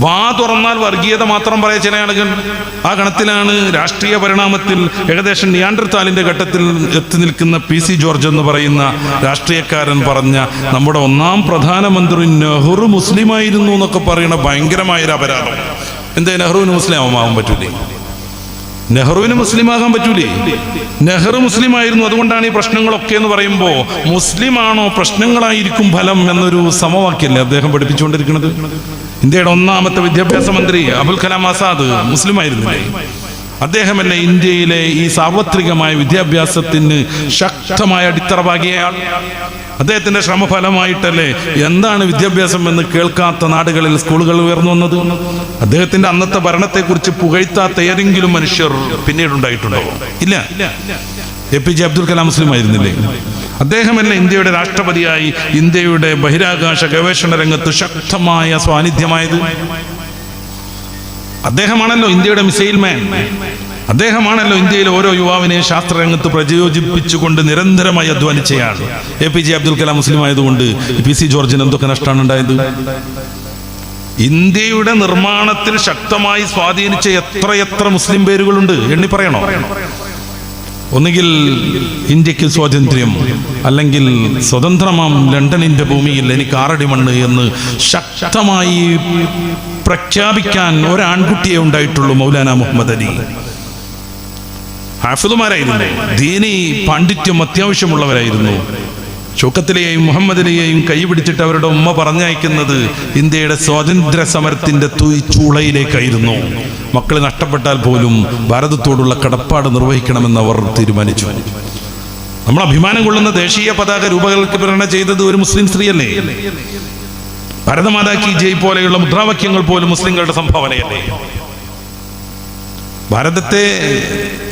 വാ തുറന്നാൽ വർഗീയത മാത്രം പറയാ ചില ആളുകൾ. ആ ഗണത്തിലാണ് രാഷ്ട്രീയ പരിണാമത്തിൽ ഏകദേശം നിയാണ്ടർതാലിന്റെ ഘട്ടത്തിൽ എത്തി നിൽക്കുന്ന PC ജോർജ് എന്ന് പറയുന്ന രാഷ്ട്രീയക്കാരൻ പറഞ്ഞ നമ്മുടെ ഒന്നാം പ്രധാനമന്ത്രി നെഹ്റു മുസ്ലിമായിരുന്നു എന്നൊക്കെ പറയുന്ന ഭയങ്കരമായൊരു അപരാധം. എന്താ നെഹ്റുവിന് മുസ്ലിം ആവാൻ പറ്റൂലേ? നെഹ്റുവിന് മുസ്ലിമാകാൻ പറ്റൂലേ? നെഹ്റു മുസ്ലിം ആയിരുന്നു, അതുകൊണ്ടാണ് ഈ പ്രശ്നങ്ങളൊക്കെ എന്ന് പറയുമ്പോൾ മുസ്ലിമാണോ പ്രശ്നങ്ങളായിരിക്കും ഫലം എന്നൊരു സമവാക്യല്ലേ അദ്ദേഹം പഠിപ്പിച്ചുകൊണ്ടിരിക്കുന്നത്. ഇന്ത്യയുടെ ഒന്നാമത്തെ വിദ്യാഭ്യാസ മന്ത്രി അബുൽ കലാം ആസാദ് മുസ്ലിം ആയിരുന്നില്ലേ? അദ്ദേഹമല്ലേ ഇന്ത്യയിലെ ഈ സാർവത്രികമായ വിദ്യാഭ്യാസത്തിന് ശക്തമായ അടിത്തറ പാകിയയാൾ? അദ്ദേഹത്തിന്റെ ശ്രമഫലമായിട്ടല്ലേ എന്താണ് വിദ്യാഭ്യാസം എന്ന് കേൾക്കാത്ത നാടുകളിൽ സ്കൂളുകൾ ഉയർന്നു വന്നത്? അദ്ദേഹത്തിന്റെ അന്നത്തെ ഭരണത്തെക്കുറിച്ച് പുകഴ്ത്താത്ത ഏതെങ്കിലും മനുഷ്യർ പിന്നീടുണ്ടായിട്ടുണ്ടോ? ഇല്ല. APJ അബ്ദുൽ കലാം മുസ്ലിം ആയിരുന്നില്ലേ? അദ്ദേഹമല്ല ഇന്ത്യയുടെ രാഷ്ട്രപതിയായി ഇന്ത്യയുടെ ബഹിരാകാശ ഗവേഷണ രംഗത്ത് ശക്തമായ സാന്നിധ്യമായത്? അദ്ദേഹമാണല്ലോ ഇന്ത്യയുടെ മിസൈൽ മാൻ. അദ്ദേഹമാണല്ലോ ഇന്ത്യയിലെ ഓരോ യുവാവിനെയും ശാസ്ത്രരംഗത്ത് പ്രചോദിപ്പിച്ചുകൊണ്ട് നിരന്തരമായി അധ്വാനിച്ചയാൾ. APJ അബ്ദുൽ കലാം മുസ്ലിം ആയതുകൊണ്ട് PC ജോർജിന് എന്തൊക്കെ നഷ്ടമാണ് ഉണ്ടായത്? ഇന്ത്യയുടെ നിർമ്മാണത്തിൽ ശക്തമായി സ്വാധീനിച്ച എത്രയെത്ര മുസ്ലിം പേരുകളുണ്ട്, എണ്ണി പറയണോ? ഒന്നുകിൽ ഇന്ത്യക്ക് സ്വാതന്ത്ര്യം, അല്ലെങ്കിൽ സ്വതന്ത്രമാം ലണ്ടനിന്റെ ഭൂമിയിൽ എനിക്ക് 6 അടി മണ്ണ് എന്ന് ശക്തമായി പ്രഖ്യാപിക്കാൻ ഒരാൺകുട്ടിയെ ഉണ്ടായിട്ടുള്ളൂ, മൗലാന മുഹമ്മദ് അലി. ഹാഫിദുമാരായിരുന്നു, ദീനി പാണ്ഡിത്യം അത്യാവശ്യമുള്ളവരായിരുന്നു. ഷൗക്കത്തിലെയും മുഹമ്മദ് അലിയെയും കൈപിടിച്ചിട്ട് അവരുടെ ഉമ്മ പറഞ്ഞയക്കുന്നത് ഇന്ത്യയുടെ സ്വാതന്ത്ര്യ സമരത്തിന്റെ ചൂളയിലേക്കായിരുന്നു. മക്കൾ നഷ്ടപ്പെട്ടാൽ പോലും ഭാരതത്തോടുള്ള കടപ്പാട് നിർവഹിക്കണമെന്ന് അവർ തീരുമാനിച്ചു. നമ്മൾ അഭിമാനം കൊള്ളുന്ന ദേശീയ പതാക രൂപകൽപ്പന ചെയ്തത് ഒരു മുസ്ലിം സ്ത്രീയല്ലേ? ഭാരതമാതാ കി ജയ് പോലെയുള്ള മുദ്രാവാക്യങ്ങൾ പോലും മുസ്ലിങ്ങളുടെ സംഭാവനയല്ലേ? ഭാരതത്തെ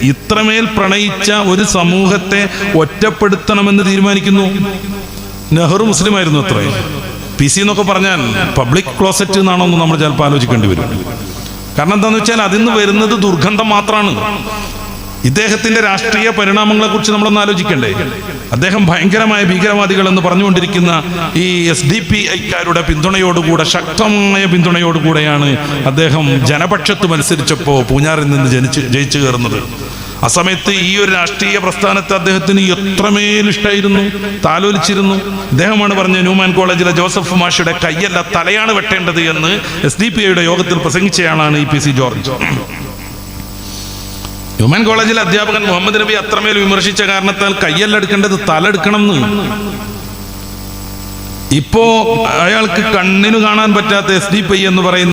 ഇത്രമേൽ പ്രണയിച്ച ഒരു സമൂഹത്തെ ഒറ്റപ്പെടുത്തണമെന്ന് തീരുമാനിക്കുന്നു. നെഹ്റു മുസ്ലിം ആയിരുന്നു അത്രേ. PC എന്നൊക്കെ പറഞ്ഞാൽ പബ്ലിക് ക്ലോസറ്റ് എന്നാണോ എന്ന് നമ്മൾ ചിലപ്പോൾ ആലോചിക്കേണ്ടി വരും. കാരണം എന്താണെന്ന് വെച്ചാൽ അതിന്ന് വരുന്നത് ദുർഗന്ധം മാത്രമാണ്. ഇദ്ദേഹത്തിന്റെ രാഷ്ട്രീയ പരിണാമങ്ങളെ കുറിച്ച് നമ്മളൊന്ന് ആലോചിക്കണ്ടേ? അദ്ദേഹം ഭയങ്കരമായ ഭീകരവാദികൾ എന്ന് പറഞ്ഞുകൊണ്ടിരിക്കുന്ന ഈ SDPIക്കാരുടെ പിന്തുണയോടുകൂടെ, ശക്തമായ പിന്തുണയോടുകൂടെയാണ് അദ്ദേഹം ജനപക്ഷത്ത് മത്സരിച്ചപ്പോൾ പൂഞ്ഞാറിൽ നിന്ന് ജയിച്ചു കയറുന്നത്. ആ സമയത്ത് ഈ ഒരു രാഷ്ട്രീയ പ്രസ്ഥാനത്തെ അദ്ദേഹത്തിന് എത്രമേൽ ഇഷ്ടമായിരുന്നു, താലോലിച്ചിരുന്നു. അദ്ദേഹമാണ് പറഞ്ഞ ന്യൂമാൻ കോളേജിലെ ജോസഫ് മാഷിയുടെ കൈയല്ല തലയാണ് വെട്ടേണ്ടത് എന്ന് SDPIയുടെ യോഗത്തിൽ പ്രസംഗിച്ചയാളാണ് ഈ PC ജോർജ്. ന്യൂമാൻ കോളേജിലെ അധ്യാപകൻ മുഹമ്മദ് നബി അത്രമേൽ വിമർശിച്ച കാരണത്താൽ കയ്യല്ല എടുക്കേണ്ടത് തല എടുക്കണം എന്ന്. ഇപ്പോ അയാൾക്ക് കണ്ണിന് കാണാൻ പറ്റാത്ത SDPI എന്ന് പറയുന്ന